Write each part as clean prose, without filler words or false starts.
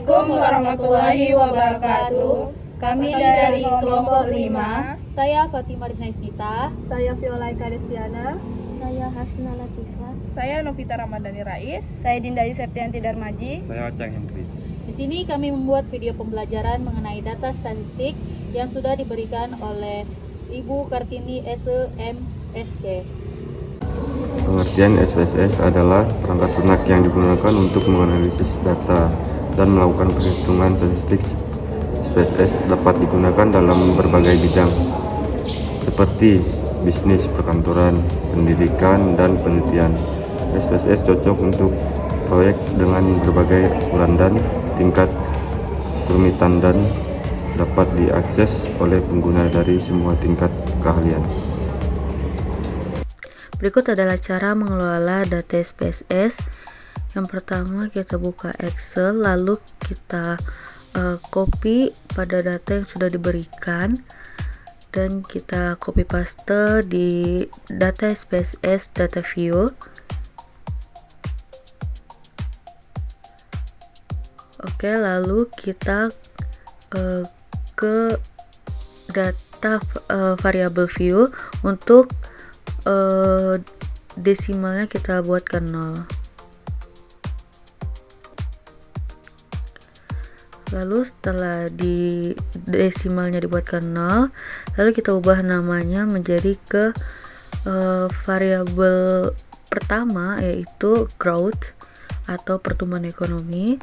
Assalamualaikum warahmatullahi wabarakatuh. Kami dari kelompok 5. Saya Fatimah Rifna Isnita. Saya Viola Eka Destiana. Saya Hasna Latifah. Saya Novita Ramadhani Rais. Saya Dinda Yuseptianti Darmaji. Saya Acang Hendri. Di sini kami membuat video pembelajaran mengenai data statistik yang sudah diberikan oleh Ibu Kartini SEMSC. Pengertian SPSS adalah perangkat lunak yang digunakan untuk menganalisis data dan melakukan perhitungan statistik. SPSS dapat digunakan dalam berbagai bidang seperti bisnis, perkantoran, pendidikan, dan penelitian. SPSS cocok untuk proyek dengan berbagai ukuran dan tingkat kerumitan dan dapat diakses oleh pengguna dari semua tingkat keahlian. Berikut adalah cara mengelola data SPSS. Yang pertama, kita buka Excel, lalu kita copy pada data yang sudah diberikan dan kita copy paste di data SPSS data view. Oke, lalu kita ke data variable view. Untuk desimalnya kita buatkan 0. Lalu setelah di desimalnya dibuatkan 0, lalu kita ubah namanya menjadi ke variabel pertama, yaitu growth atau pertumbuhan ekonomi.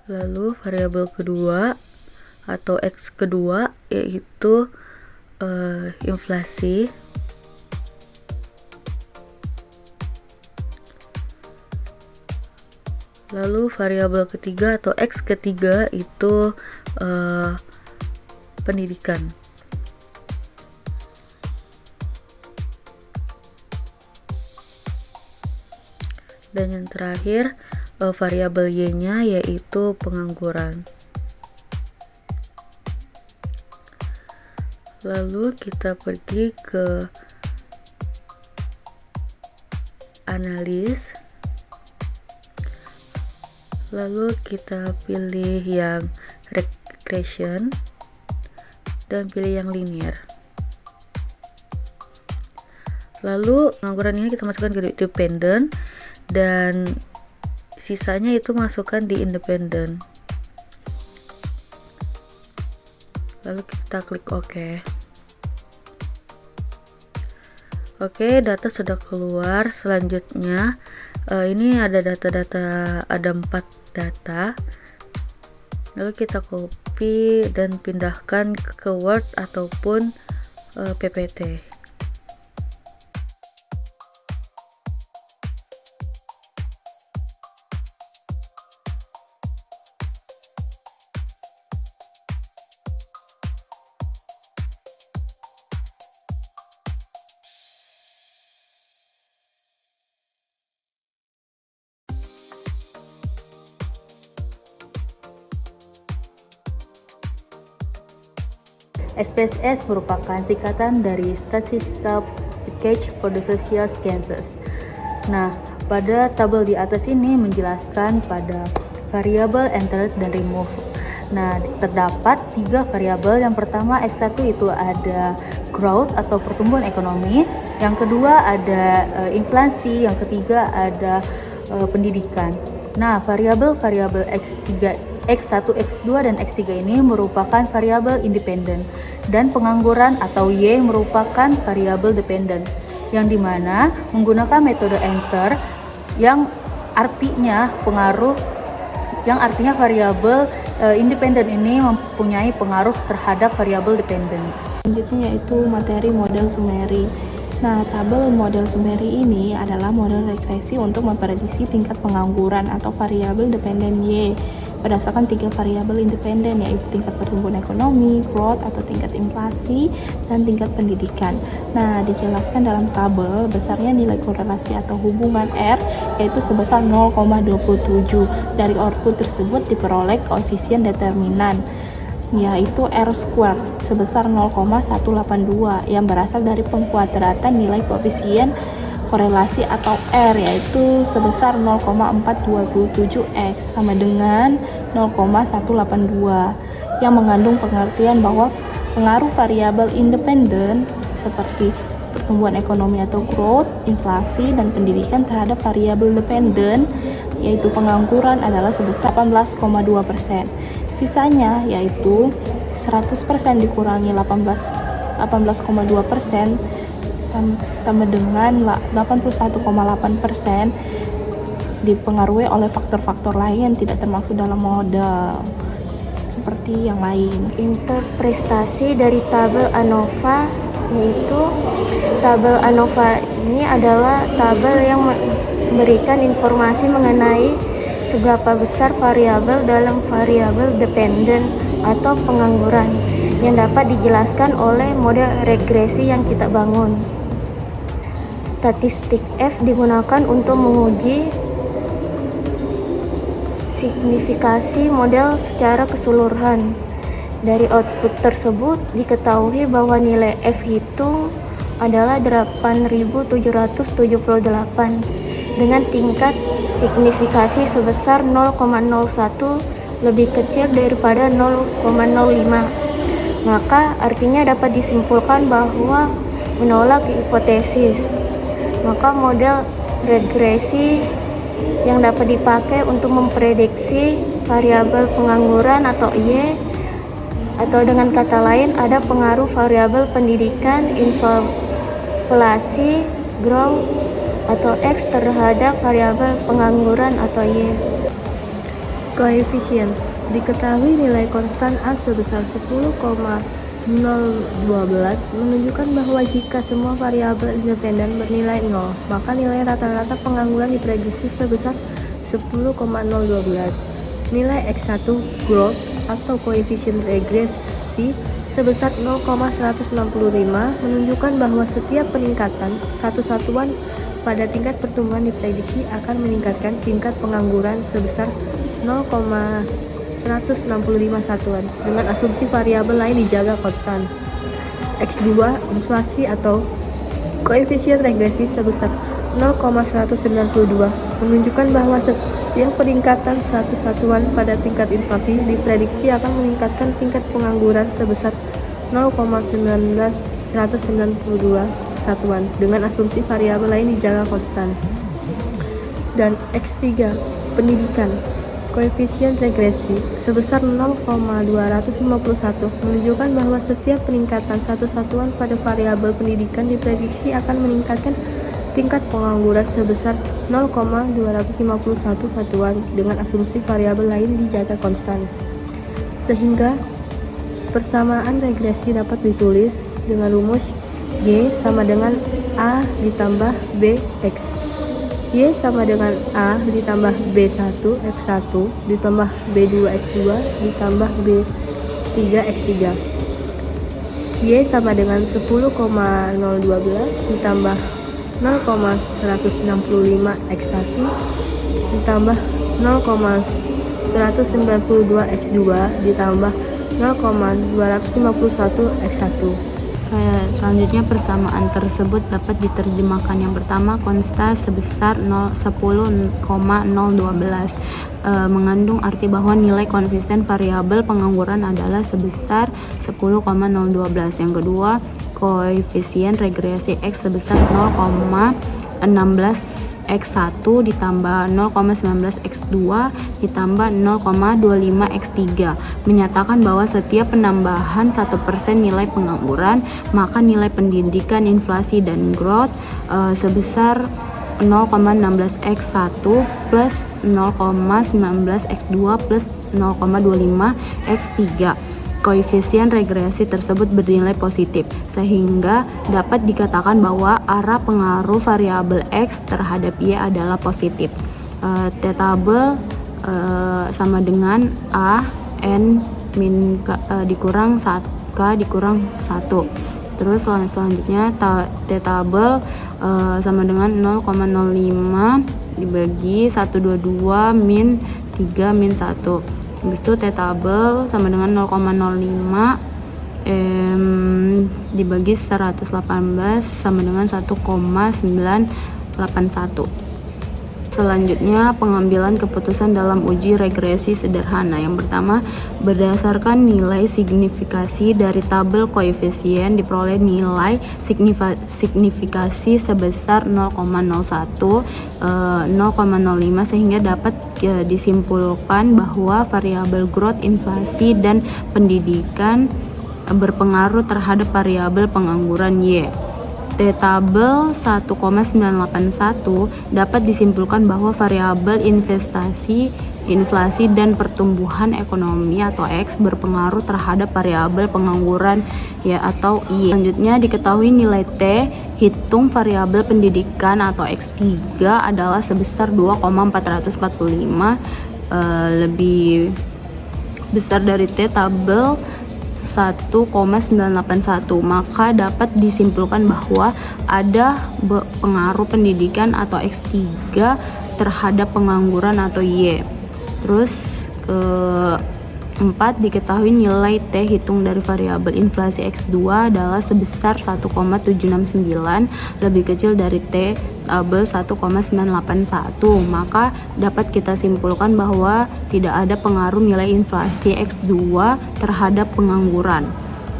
Lalu variabel kedua atau X kedua yaitu inflasi. Lalu variabel ketiga atau X ketiga itu pendidikan. Dan yang terakhir variabel Y-nya yaitu pengangguran. Lalu kita pergi ke analis. Lalu kita pilih yang regression dan pilih yang linear. Lalu pengangguran ini kita masukkan ke dependent dan sisanya itu masukkan di independen. Lalu kita klik OK. Oke, data sudah keluar. Selanjutnya ini ada data-data, ada 4 data. Lalu kita copy dan pindahkan ke Word ataupun PPT. SPSS merupakan singkatan dari Statistical Package for the Social Sciences. Nah, pada tabel di atas ini menjelaskan pada variabel entered dan remove. Nah, terdapat 3 variabel. Yang pertama X1 itu ada growth atau pertumbuhan ekonomi, yang kedua ada inflasi, yang ketiga ada pendidikan. Nah, variabel-variabel X3, X1, X2, dan X3 ini merupakan variabel independen, dan pengangguran atau Y merupakan variabel dependen, yang dimana menggunakan metode enter yang artinya variabel independen ini mempunyai pengaruh terhadap variabel dependen. Selanjutnya yaitu materi model Sumery. Nah, tabel model Sumery ini adalah model regresi untuk memprediksi tingkat pengangguran atau variabel dependen Y berdasarkan 3 variabel independen, yaitu tingkat pertumbuhan ekonomi, growth atau tingkat inflasi, dan tingkat pendidikan. Nah, dijelaskan dalam tabel besarnya nilai korelasi atau hubungan R yaitu sebesar 0,27. Dari output tersebut diperoleh koefisien determinan. yaitu R square sebesar 0,182 yang berasal dari pengkuadratan nilai koefisien korelasi atau R, yaitu sebesar 0,427x sama dengan 0,182, yang mengandung pengertian bahwa pengaruh variabel independen seperti pertumbuhan ekonomi atau growth, inflasi, dan pendidikan terhadap variabel dependen yaitu pengangguran adalah sebesar 18,2%. Sisanya yaitu 100% dikurangi 18,2% sama dengan 81,8% dipengaruhi oleh faktor-faktor lain yang tidak termasuk dalam model seperti yang lain. Interpretasi dari tabel ANOVA, yaitu tabel ANOVA ini adalah tabel yang memberikan informasi mengenai seberapa besar variabel dalam variabel dependen atau pengangguran yang dapat dijelaskan oleh model regresi yang kita bangun. Statistik F digunakan untuk menguji signifikasi model secara keseluruhan. Dari output tersebut diketahui bahwa nilai F hitung adalah 8.778 dengan tingkat signifikasi sebesar 0,01 lebih kecil daripada 0,05. Maka artinya dapat disimpulkan bahwa menolak hipotesis. Maka model regresi yang dapat dipakai untuk memprediksi variabel pengangguran atau Y, atau dengan kata lain ada pengaruh variabel pendidikan, inflasi, growth atau X terhadap variabel pengangguran atau Y. Koefisien diketahui nilai konstan A sebesar 10,012 menunjukkan bahwa jika semua variabel independen bernilai 0, maka nilai rata-rata pengangguran diprediksi sebesar 10,012. Nilai X1 growth atau koefisien regresi sebesar 0,165 menunjukkan bahwa setiap peningkatan satu satuan pada tingkat pertumbuhan diprediksi akan meningkatkan tingkat pengangguran sebesar 0,165 satuan dengan asumsi variabel lain dijaga konstan. X2 inflasi atau koefisien regresi sebesar 0,192 menunjukkan bahwa setiap peningkatan satu satuan pada tingkat inflasi diprediksi akan meningkatkan tingkat pengangguran sebesar 0,192 satuan dengan asumsi variabel lain dijaga konstan. Dan X3 pendidikan koefisien regresi sebesar 0,251 menunjukkan bahwa setiap peningkatan satu satuan pada variabel pendidikan diprediksi akan meningkatkan tingkat pengangguran sebesar 0,251 satuan dengan asumsi variabel lain dijaga konstan. Sehingga persamaan regresi dapat ditulis dengan rumus Y sama dengan A ditambah B X. Y sama dengan A ditambah B1 X1 ditambah B2 X2 ditambah B3 X3. Y sama dengan 10,012 ditambah 0,165 X1 ditambah 0,192 X2 ditambah 0,251 X1. Selanjutnya persamaan tersebut dapat diterjemahkan. Yang pertama, konsta sebesar 10,012 mengandung arti bahwa nilai konsisten variabel pengangguran adalah sebesar 10,012. Yang kedua, koefisien regresi X sebesar 0,16 X1 ditambah 0,19 X2 ditambah 0,25 X3 menyatakan bahwa setiap penambahan 1% nilai pengangguran, maka nilai pendidikan, inflasi, dan growth sebesar 0,16 X1 plus 0,19 X2 plus 0,25 X3. Koefisien regresi tersebut bernilai positif, sehingga dapat dikatakan bahwa arah pengaruh variabel X terhadap Y adalah positif. T-tabel sama dengan A N min K dikurang K dikurang 1. Terus selanjutnya T-tabel sama dengan 0,05 dibagi 122 min 3 min 1. Habis itu T-tabel sama dengan 0,05 dibagi 118 sama dengan 1,981. Selanjutnya, pengambilan keputusan dalam uji regresi sederhana. Yang pertama, berdasarkan nilai signifikasi dari tabel koefisien diperoleh nilai signifikasi sebesar 0,01, 0,05 sehingga dapat disimpulkan bahwa variabel growth, inflasi, dan pendidikan berpengaruh terhadap variabel pengangguran Y. T-tabel 1,981 dapat disimpulkan bahwa variabel investasi, inflasi, dan pertumbuhan ekonomi atau X berpengaruh terhadap variabel pengangguran Y atau Y. Selanjutnya diketahui nilai T hitung variabel pendidikan atau X3 adalah sebesar 2,445, lebih besar dari T-tabel 1,981, maka dapat disimpulkan bahwa ada pengaruh pendidikan atau X3 terhadap pengangguran atau Y. Terus keempat, diketahui nilai T hitung dari variabel inflasi X2 adalah sebesar 1,769, lebih kecil dari T tabel 1,981, maka dapat kita simpulkan bahwa tidak ada pengaruh nilai inflasi X2 terhadap pengangguran.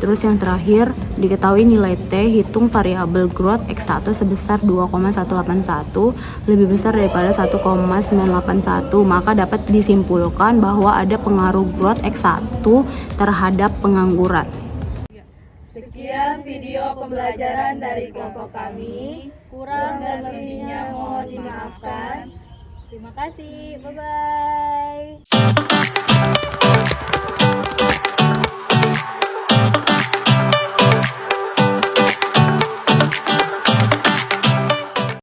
Terus yang terakhir, diketahui nilai T hitung variabel growth X1 sebesar 2,181, lebih besar daripada 1,981, maka dapat disimpulkan bahwa ada pengaruh growth X1 terhadap pengangguran. Sekian video pembelajaran dari kelompok kami. Kurang dan lebihnya mohon dimaafkan. Terima kasih. Bye-bye.